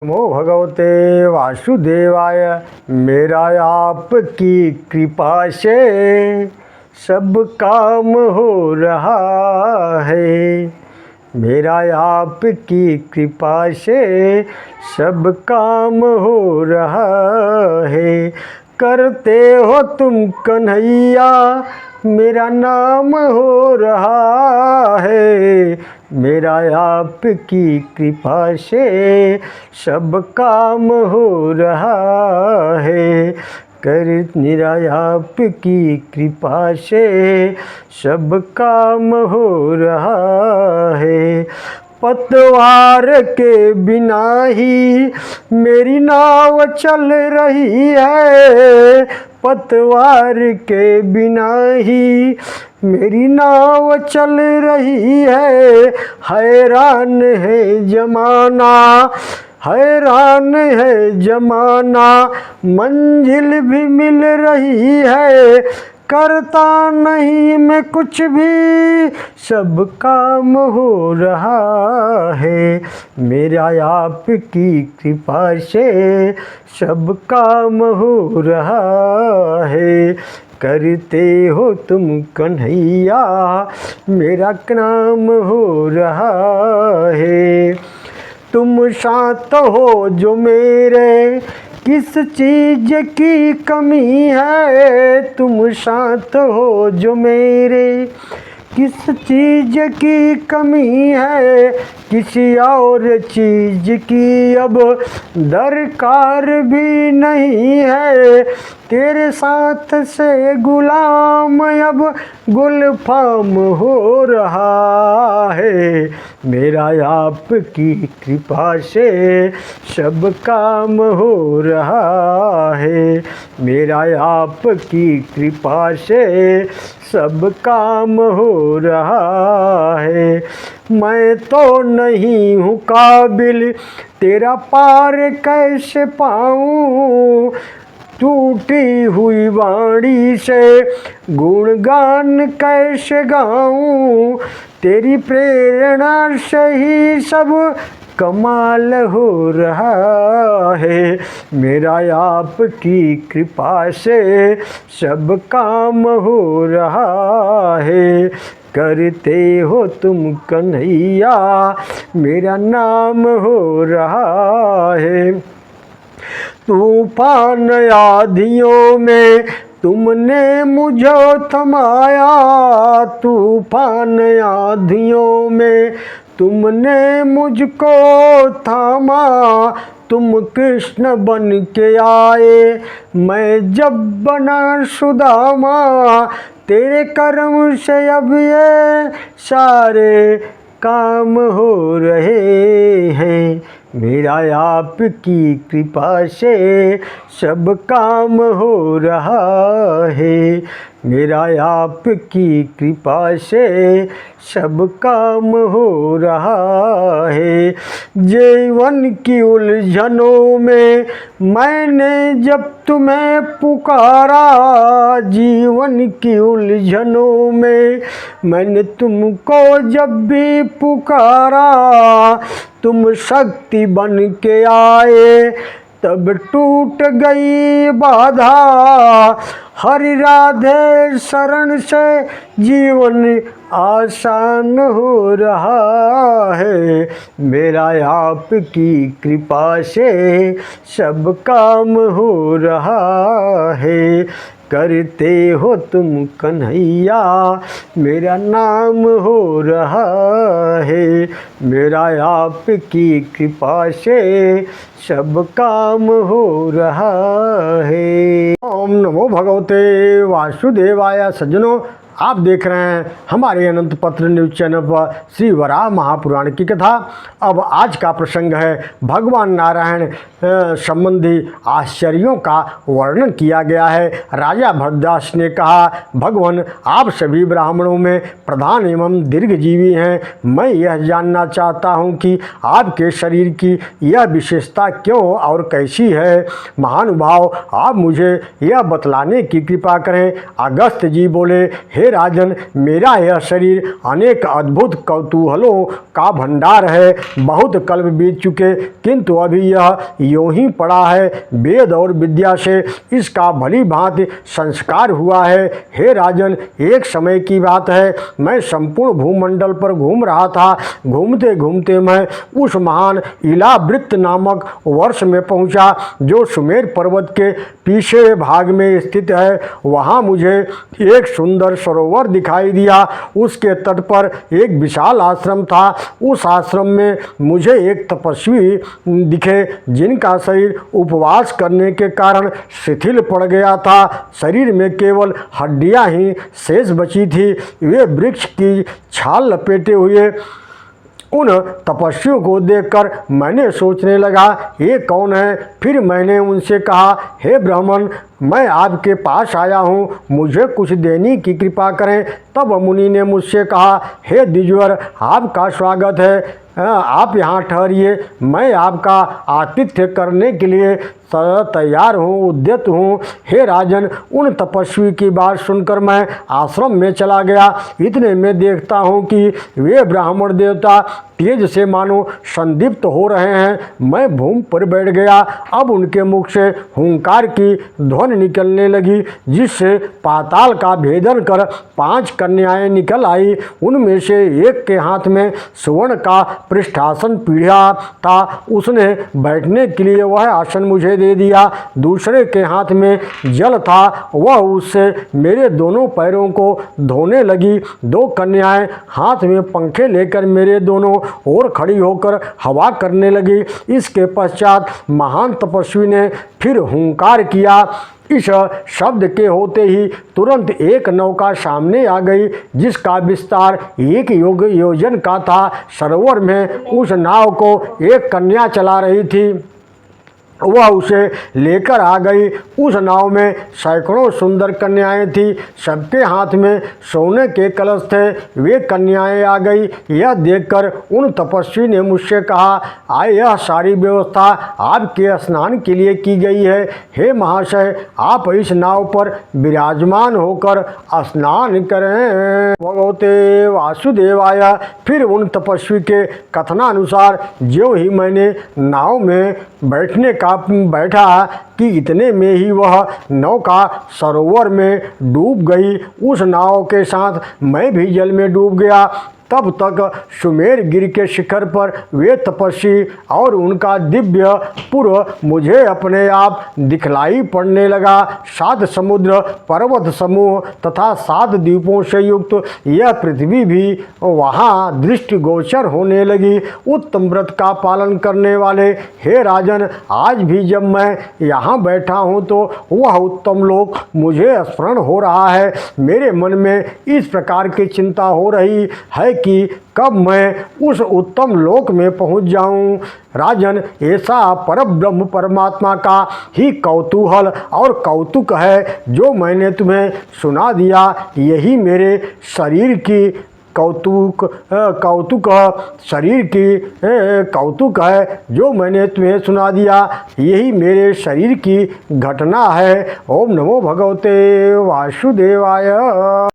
नमो भगवते वासुदेवाय। मेरा आपकी कृपा से सब काम हो रहा है। मेरा आपकी कृपा से सब काम हो रहा है। करते हो तुम कन्हैया मेरा नाम हो रहा है। मेरा आपकी कृपा से सब काम हो रहा है। कर मेरा आपकी कृपा से सब काम हो रहा है। पतवार के बिना ही मेरी नाव चल रही है। पतवार के बिना ही मेरी नाव चल रही है। हैरान है जमाना, हैरान है जमाना, मंजिल भी मिल रही है। करता नहीं मैं कुछ भी, सब काम हो रहा है। मेरा आपकी कृपा से सब काम हो रहा है। करते हो तुम कन्हैया मेरा नाम हो रहा है। तुम साथ हो जो मेरे किस चीज़ की कमी है। तुम साथ हो जो मेरे किस चीज़ की कमी है। किसी और चीज़ की अब दरकार भी नहीं है। तेरे साथ से गुलाम अब गुलफाम हो रहा है। मेरा आपकी कृपा से सब काम हो रहा है। मेरा आपकी कृपा से सब काम हो रहा है। मैं तो नहीं हूँ काबिल तेरा पार कैसे पाऊँ। टूटी हुई वाणी से गुणगान कैसे गाऊं। तेरी प्रेरणा से ही सब कमाल हो रहा है। मेरा आपकी कृपा से सब काम हो रहा है। करते हो तुम कन्हैया मेरा नाम हो रहा है। तूफान आँधियों में तुमने मुझे थमाया। तूफान आँधियों में तुमने मुझको थामा। तुम कृष्ण बन के आए मैं जब बना सुदामा। तेरे कर्म से अब ये सारे काम हो रहे हैं। मेरा आपकी कृपा से सब काम हो रहा है। मेरा आपकी कृपा से सब काम हो रहा है। जीवन की उलझनों में मैंने जब तुम्हें पुकारा। जीवन की उलझनों में मैंने तुमको जब भी पुकारा। तुम शक्ति बन के आए तब टूट गई बाधा। हरि राधे शरण से जीवन आसान हो रहा है। मेरा आपकी कृपा से सब काम हो रहा है। करते हो तुम कन्हैया मेरा नाम हो रहा है। मेरा आपकी कृपा से सब काम हो रहा है। ओम नमो भगवते वासुदेवाय। सज्जनों, आप देख रहे हैं हमारे अनंत पत्र न्यूज़ चैनल पर श्री वराह महापुराण की कथा। अब आज का प्रसंग है भगवान नारायण संबंधी आश्चर्यों का वर्णन किया गया है। राजा भरद्वाज ने कहा, भगवान आप सभी ब्राह्मणों में प्रधान एवं दीर्घजीवी हैं। मैं यह जानना चाहता हूँ कि आपके शरीर की यह विशेषता क्यों और कैसी है। महानुभाव, आप मुझे यह बतलाने की कृपा करें। अगस्त जी बोले, हे हे राजन, मेरा यह शरीर अनेक अद्भुत कौतूहलों का भंडार है। बहुत कल्प बीत चुके, किंतु अभी यह यूं ही पड़ा है। वेद और विद्या से इसका भली भांति संस्कार हुआ है। हे राजन, एक समय की बात है, मैं संपूर्ण भूमंडल पर घूम रहा था। घूमते घूमते मैं उस महान इलावृत्त नामक वर्ष में पहुंचा, जो सुमेर पर्वत के पीछे भाग में स्थित है। वहां मुझे एक सुंदर सरोवर दिखाई दिया। उसके तट पर एक विशाल आश्रम था। उस आश्रम में मुझे एक तपस्वी दिखे, जिनका शरीर उपवास करने के कारण शिथिल पड़ गया था। शरीर में केवल हड्डियां ही शेष बची थी। वे वृक्ष की छाल लपेटे हुए उन तपस्वियों को देखकर मैंने सोचने लगा, ये कौन है। फिर मैंने उनसे कहा, हे ब्राह्मण, मैं आपके पास आया हूँ, मुझे कुछ देने की कृपा करें। तब मुनि ने मुझसे कहा, हे द्विजवर, आपका स्वागत है। आप यहाँ ठहरिए, मैं आपका आतिथ्य करने के लिए तैयार हूँ, उद्यत हूँ। हे राजन, उन तपस्वी की बात सुनकर मैं आश्रम में चला गया। इतने में देखता हूँ कि वे ब्राह्मण देवता तेज से मानो संदीप्त हो रहे हैं। मैं भूमि पर बैठ गया। अब उनके मुख से हुंकार की ध्वनि निकलने लगी, जिससे पाताल का भेदन कर 5 कन्याएं निकल आई। उनमें से एक के हाथ में सुवर्ण का पृष्ठासन पीढ़ा था। उसने बैठने के लिए वह आसन मुझे दे दिया। दूसरे के हाथ में जल था, वह उससे मेरे दोनों पैरों को धोने लगी। 2 कन्याएं हाथ में पंखे लेकर मेरे दोनों ओर खड़ी होकर हवा करने लगी। इसके पश्चात महान तपस्वी ने फिर हुंकार किया। इस शब्द के होते ही तुरंत एक नौका सामने आ गई, जिसका विस्तार 1 योजन का था। सरोवर में उस नाव को एक कन्या चला रही थी। वह उसे लेकर आ गई। उस नाव में सैकड़ों सुंदर कन्याएं थीं। सबके हाथ में सोने के कलश थे। वे कन्याएं आ गई। यह देखकर उन तपस्वी ने मुझसे कहा, यह सारी व्यवस्था आपके स्नान के लिए की गई है। हे महाशय, आप इस नाव पर विराजमान होकर स्नान करें। भगवते वासुदेवाय। फिर उन तपस्वी के कथनानुसार ज्यों ही मैंने नाव में बैठा कि इतने में ही वह नौका सरोवर में डूब गई। उस नाव के साथ मैं भी जल में डूब गया। तब तक सुमेर गिर के शिखर पर वे तपस्वी और उनका दिव्य पुर मुझे अपने आप दिखलाई पड़ने लगा। 7 समुद्र, पर्वत समूह तथा 7 द्वीपों से युक्त यह पृथ्वी भी वहाँ दृष्टिगोचर होने लगी। उत्तम व्रत का पालन करने वाले हे राजन, आज भी जब मैं यहाँ बैठा हूँ तो वह उत्तम लोक मुझे स्मरण हो रहा है। मेरे मन में इस प्रकार की चिंता हो रही है कि कब मैं उस उत्तम लोक में पहुंच जाऊं। राजन, ऐसा परब्रह्म परमात्मा का ही कौतूहल और कौतुक है जो मैंने तुम्हें सुना दिया। यही मेरे शरीर की कौतुक है जो मैंने तुम्हें सुना दिया। यही मेरे शरीर की घटना है। ओम नमो भगवते वासुदेवाय।